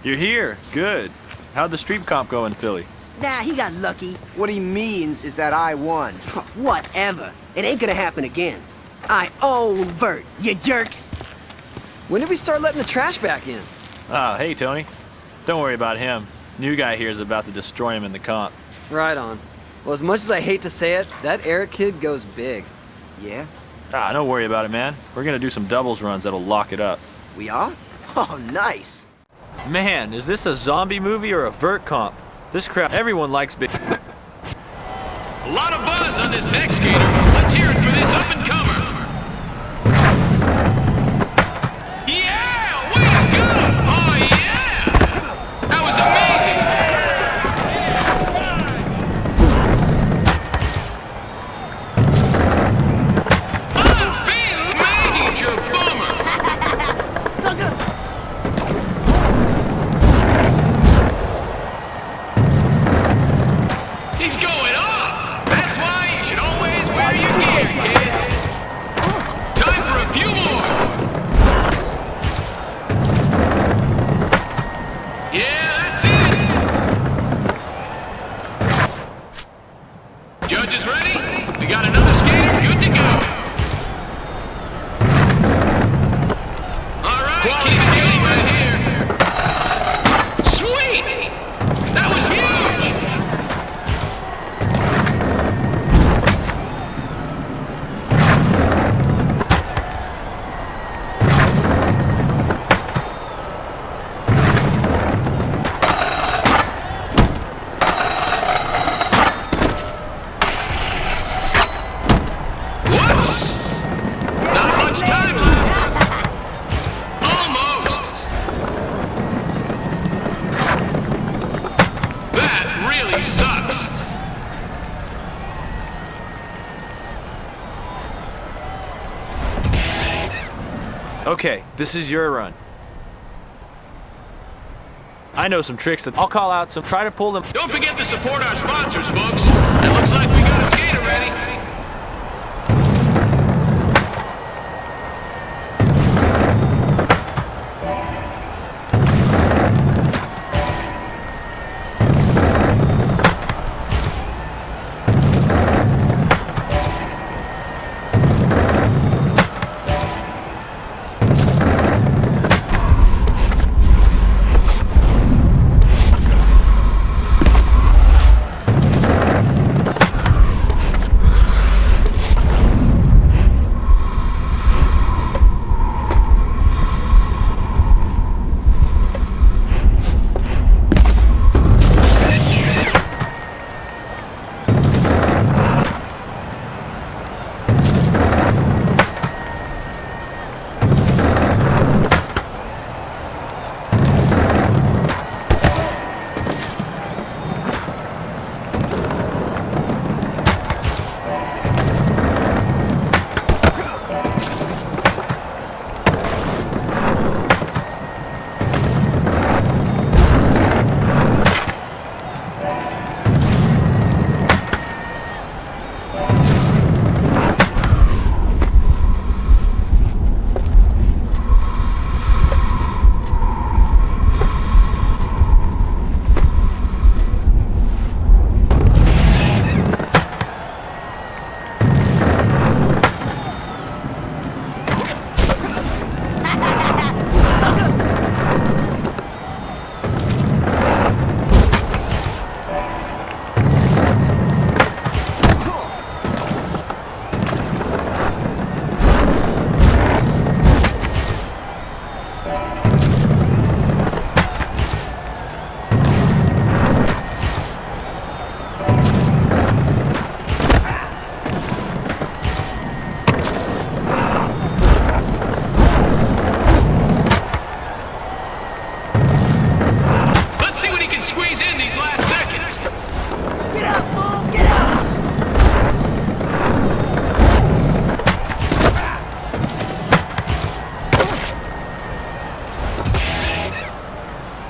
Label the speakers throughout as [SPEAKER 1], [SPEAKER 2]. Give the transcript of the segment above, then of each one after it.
[SPEAKER 1] You're here. Good. How'd the street comp go in Philly?
[SPEAKER 2] Nah, he got lucky.
[SPEAKER 3] What he means is that I won.
[SPEAKER 2] Whatever. It ain't gonna happen again. I overt, you jerks.
[SPEAKER 4] When did we start letting the trash back in?
[SPEAKER 1] Oh, hey, Tony. Don't worry about him. New guy here is about to destroy him in the comp.
[SPEAKER 4] Right on. Well, as much as I hate to say it, that Eric kid goes big.
[SPEAKER 3] Yeah?
[SPEAKER 1] Ah, don't worry about it, man. We're gonna do some doubles runs that'll lock it up.
[SPEAKER 3] We are? Oh, nice.
[SPEAKER 1] Man, is this a zombie movie or a vert comp? This crowd, everyone likes big...
[SPEAKER 5] A lot of buzz on this next skater. Let's hear it for this up-and-comer. Yeah! Way to go! Oh, yeah! That was amazing! Major bummer! He's going off! That's why you should always wear your gear, kids! Time for a few more! Yeah, that's it! Judges ready? We got another skater good to go! Alright, keep skating right here! Sweet! That was huge! Whoops! Not much time left. Almost. That really sucks.
[SPEAKER 1] Okay, this is your run. I know some tricks that I'll call out some. Try to pull them.
[SPEAKER 5] Don't forget to support our sponsors, folks. It looks like we got a skater ready.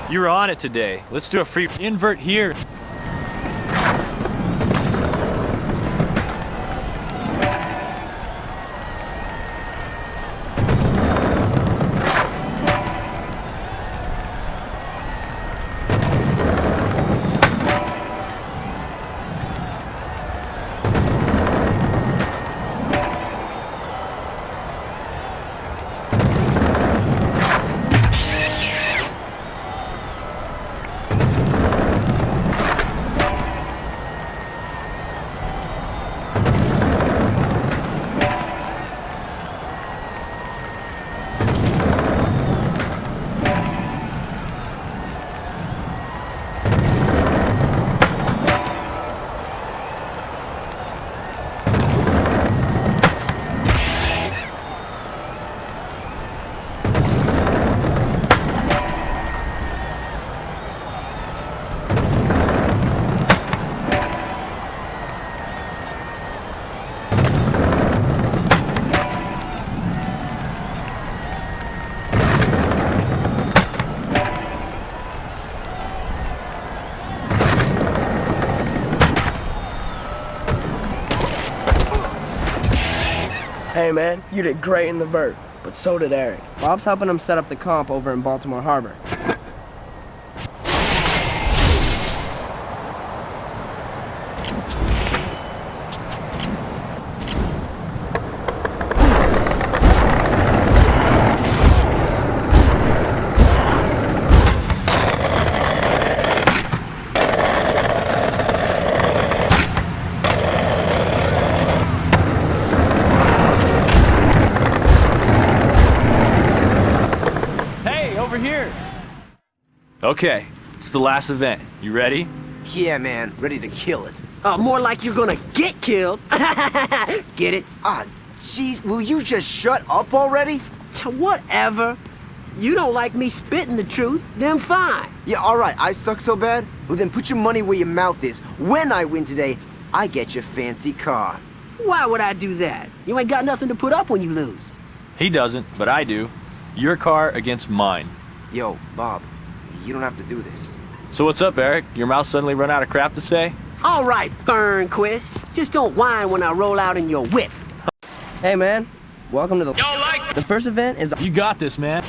[SPEAKER 1] You're on it today. Let's do a free invert here.
[SPEAKER 6] Hey man, you did great in the vert, but so did Eric. Bob's helping him set up the comp over in Baltimore Harbor.
[SPEAKER 1] Okay, it's the last event. You ready?
[SPEAKER 3] Yeah, man, ready to kill it.
[SPEAKER 2] More like you're gonna get killed. Get it?
[SPEAKER 3] Ah, jeez, will you just shut up already?
[SPEAKER 2] Whatever. You don't like me spitting the truth, then fine.
[SPEAKER 3] Yeah, alright, I suck so bad? Well then put your money where your mouth is. When I win today, I get your fancy car.
[SPEAKER 2] Why would I do that? You ain't got nothing to put up when you lose.
[SPEAKER 1] He doesn't, but I do. Your car against mine.
[SPEAKER 3] Yo, Bob, you don't have to do this.
[SPEAKER 1] So what's up, Eric? Your mouth suddenly run out of crap to say?
[SPEAKER 2] All right, Burnquist. Just don't whine when I roll out in your whip.
[SPEAKER 6] Hey man, welcome to the...
[SPEAKER 5] Y'all like
[SPEAKER 6] The first event is...
[SPEAKER 1] You got this, man.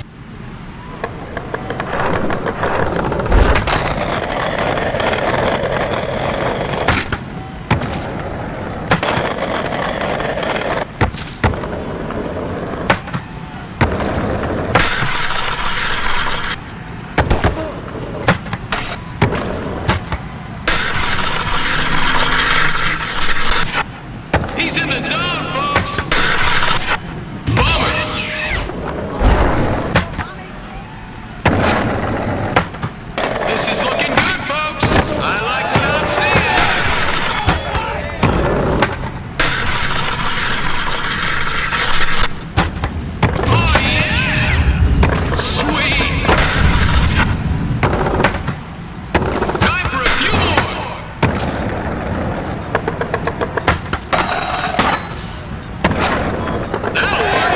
[SPEAKER 5] He's in the zone, folks. Bummer. This is looking good, folks. I like what I'm seeing. Oh, yeah. Sweet. Time for a few more. That'll work.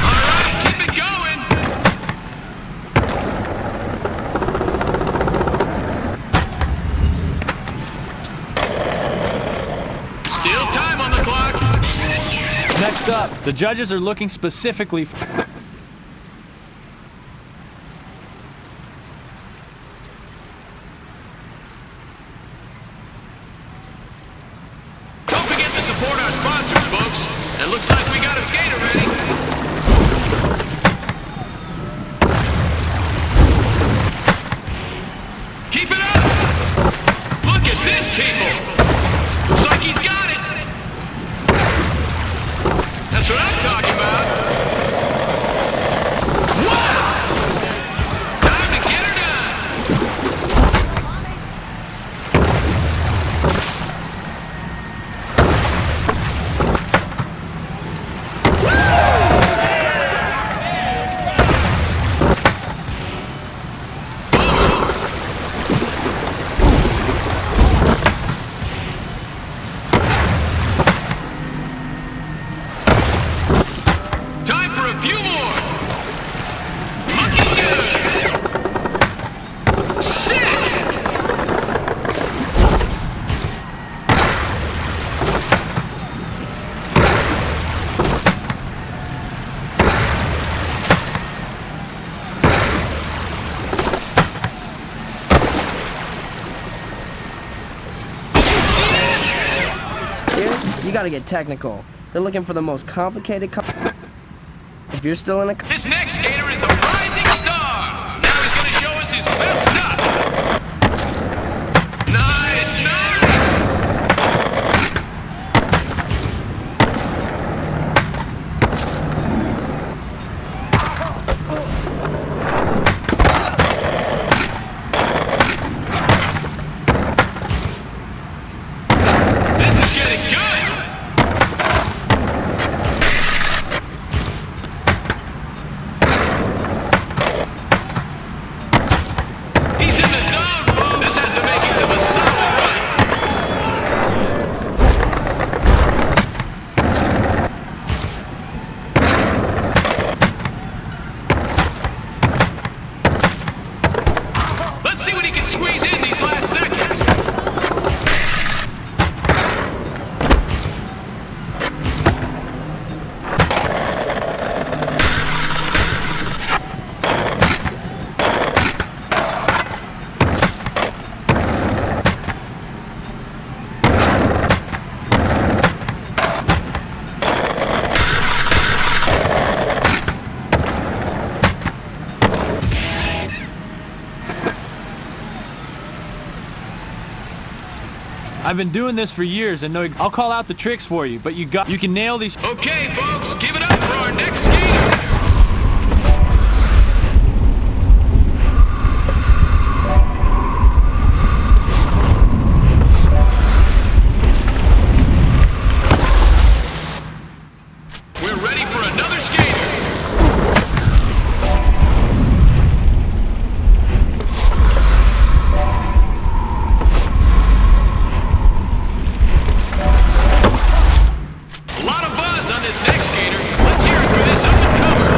[SPEAKER 5] Alright, keep it going. Still time on the clock.
[SPEAKER 1] Next up, the judges are looking specifically for...
[SPEAKER 5] Don't forget to support our sponsors, folks. It looks like we got a skater ready. Keep it up! Look at this, people! Looks like he's got it! That's what I'm talking about! Wow! Time to get her done! Time for a few more. Looking good. Sick.
[SPEAKER 6] Here, you gotta get technical. They're looking for the most complicated... If you're still in a...
[SPEAKER 5] This next skater is a rising star. Now he's gonna show us his best stuff. Nice, nice. This is getting good.
[SPEAKER 1] I've been doing this for years and know I'll call out the tricks for you, but you can nail these.
[SPEAKER 5] Okay, folks, give it up for our next skater. We're ready for another skater. A lot of buzz on this next skater. Let's hear it for this up and comer.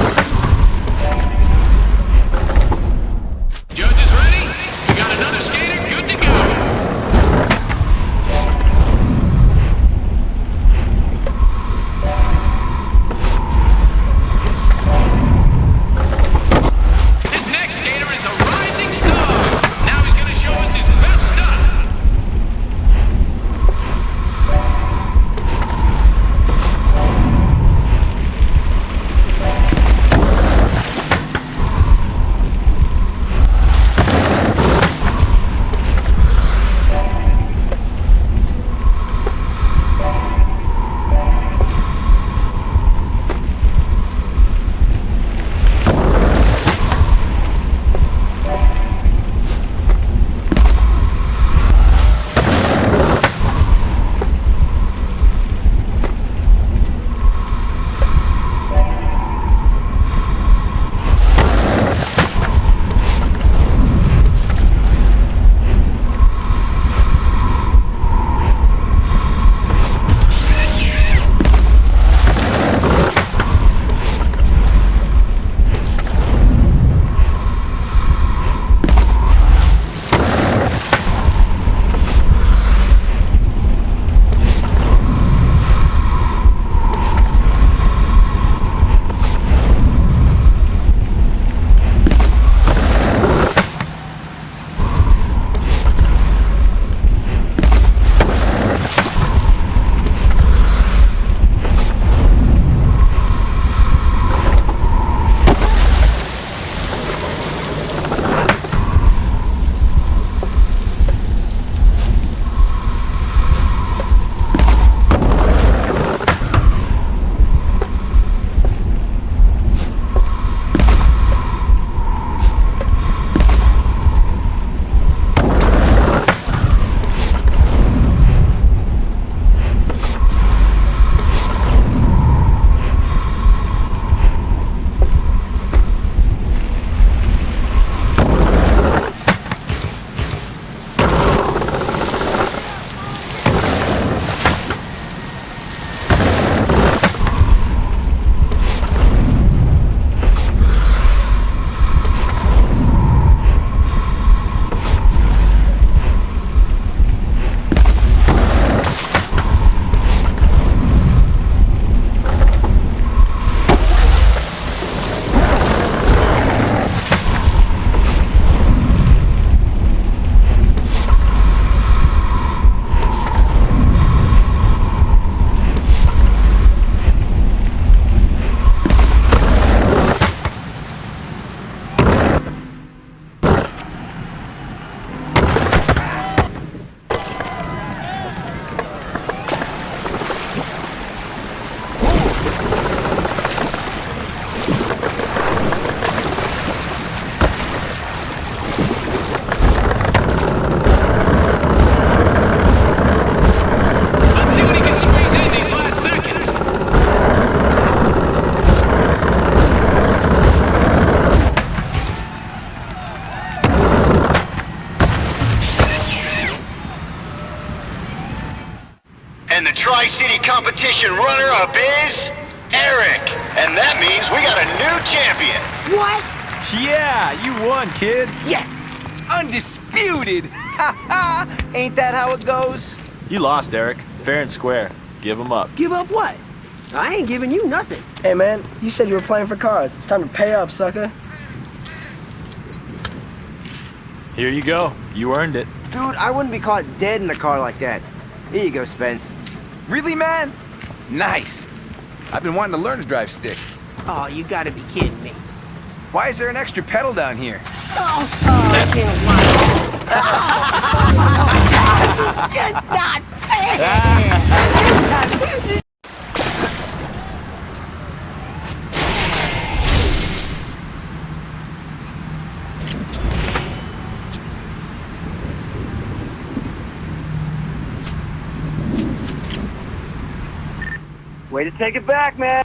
[SPEAKER 5] Judges ready? We got another skater good to go. This next skater is a rising star. Now he's going to show us his best stuff.
[SPEAKER 7] And the Tri-City competition runner-up is Eric. And that means we got a new champion.
[SPEAKER 2] What?
[SPEAKER 1] Yeah, you won, kid.
[SPEAKER 3] Yes! Undisputed! Ha ha! Ain't that how it goes?
[SPEAKER 1] You lost, Eric. Fair and square. Give him up.
[SPEAKER 2] Give up what? I ain't giving you nothing.
[SPEAKER 6] Hey man, you said you were playing for cars. It's time to pay up, sucker.
[SPEAKER 1] Here you go. You earned it.
[SPEAKER 3] Dude, I wouldn't be caught dead in a car like that. Here you go, Spence.
[SPEAKER 8] Really, man? Nice. I've been wanting to learn to drive stick.
[SPEAKER 2] Oh, you gotta be kidding me.
[SPEAKER 8] Why is there an extra pedal down here?
[SPEAKER 2] Oh, I can't lie. Just not fair!
[SPEAKER 9] Way to take it back, man.